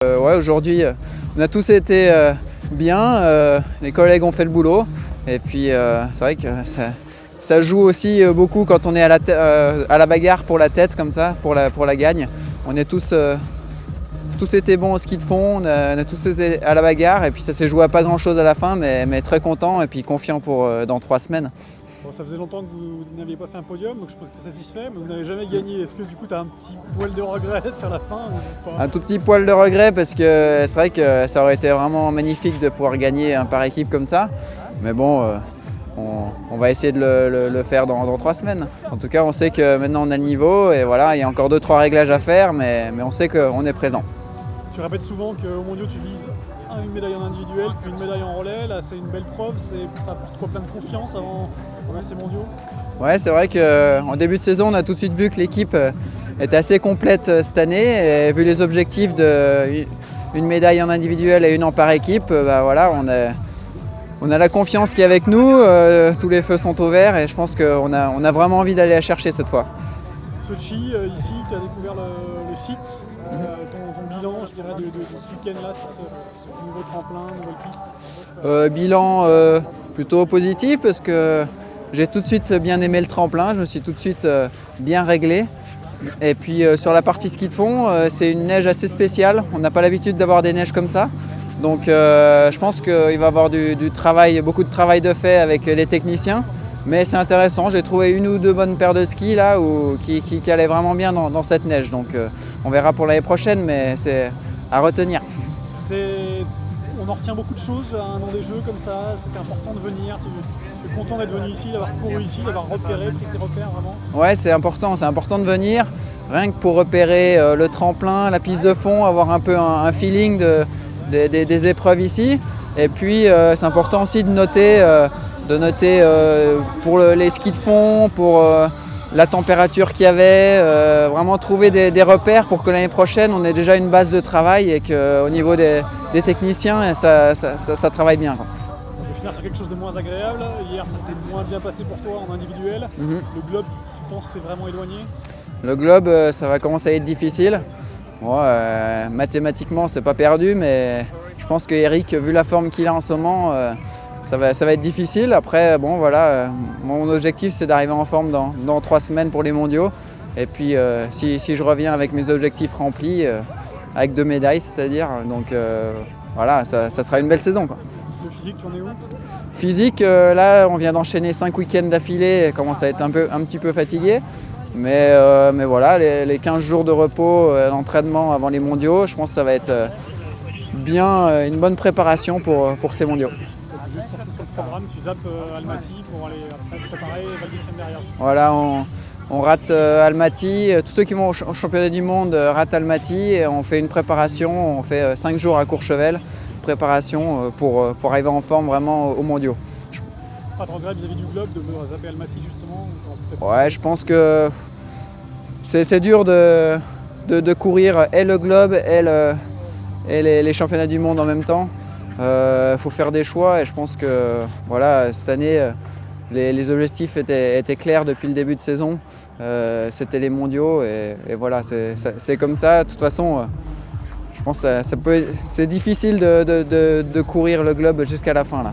Ouais, aujourd'hui, on a tous été bien, les collègues ont fait le boulot et puis c'est vrai que ça joue aussi beaucoup quand on est à la bagarre pour la tête comme ça, pour la gagne. On est tous été bons au ski de fond, on a tous été à la bagarre et puis ça s'est joué à pas grand chose à la fin mais très content et puis confiant pour dans 3 semaines. Bon, ça faisait longtemps que vous n'aviez pas fait un podium, donc je pense que tu es satisfait, mais vous n'avez jamais gagné. Est-ce que du coup tu as un petit poil de regret sur la fin ou pas? Un tout petit poil de regret parce que c'est vrai que ça aurait été vraiment magnifique de pouvoir gagner un par équipe comme ça. Mais bon, on va essayer de le faire dans 3 semaines. En tout cas, on sait que maintenant on a le niveau et voilà, il y a encore 2-3 réglages à faire, mais on sait qu'on est présent. Tu répètes souvent qu'au mondiaux tu vises une médaille en individuel, puis une médaille en relais. Là, c'est une belle preuve, ça apporte quoi, plein de confiance avant ces mondiaux? Ouais, c'est vrai qu'en début de saison, on a tout de suite vu que l'équipe était assez complète cette année. Et vu les objectifs d'une médaille en individuel et une en par équipe, bah voilà, on a la confiance qui est avec nous. Tous les feux sont au vert et je pense qu'on a vraiment envie d'aller la chercher cette fois. Sochi, ici, tu as découvert le site. Ton bilan, je dirais, de ce week-end-là sur ce nouveau tremplin, nouvelle piste? Bilan plutôt positif parce que j'ai tout de suite bien aimé le tremplin, je me suis tout de suite bien réglé. Et puis sur la partie ski de fond, c'est une neige assez spéciale, on n'a pas l'habitude d'avoir des neiges comme ça. Donc je pense qu'il va y avoir du travail, beaucoup de travail de fait avec les techniciens. Mais c'est intéressant, j'ai trouvé une ou deux bonnes paires de skis là qui allaient vraiment bien dans cette neige. Donc on verra pour l'année prochaine, mais c'est à retenir. On en retient beaucoup de choses à un an des Jeux comme ça, c'était important de venir. Tu es content d'être venu ici, d'avoir couru ici, d'avoir repéré, pris tes repères vraiment? Ouais, c'est important de venir, rien que pour repérer le tremplin, la piste de fond, avoir un peu un feeling des épreuves ici. Et puis c'est important aussi de noter pour les skis de fond, pour la température qu'il y avait, vraiment trouver des repères pour que l'année prochaine on ait déjà une base de travail et qu'au niveau des techniciens ça travaille bien. Je vais finir sur quelque chose de moins agréable. Hier ça s'est moins bien passé pour toi en individuel. Le globe, tu penses c'est vraiment éloigné? Le globe, ça va commencer à être difficile. Bon, mathématiquement c'est pas perdu, mais je pense que Eric, vu la forme qu'il a en ce moment, ça va être difficile. Après, bon voilà, mon objectif c'est d'arriver en forme dans 3 semaines pour les mondiaux. Et puis si je reviens avec mes objectifs remplis, avec 2 médailles, c'est-à-dire, donc voilà, ça sera une belle saison, quoi. Le physique, tu en es où? Physique, là on vient d'enchaîner 5 week-ends d'affilée et commence à être un petit peu fatigué. Mais voilà, les 15 jours de repos, l'entraînement avant les mondiaux, je pense que ça va être bien une bonne préparation pour ces mondiaux. Juste pour finir sur le programme, tu zappes Almaty pour aller après te préparer Val d'Isère derrière. Voilà, on rate Almaty. Tous ceux qui vont au championnat du monde ratent Almaty et on fait une préparation, on fait 5 jours à Courchevel, préparation pour arriver en forme vraiment aux mondiaux. Pas de regret vis-à-vis du globe de zapper Almaty justement? Ouais, je pense que c'est dur de courir et le globe et les championnats du monde en même temps. Faut faire des choix et je pense que voilà, cette année les objectifs étaient clairs depuis le début de saison. C'était les mondiaux et voilà, c'est comme ça. De toute façon, je pense que c'est difficile de courir le globe jusqu'à la fin là.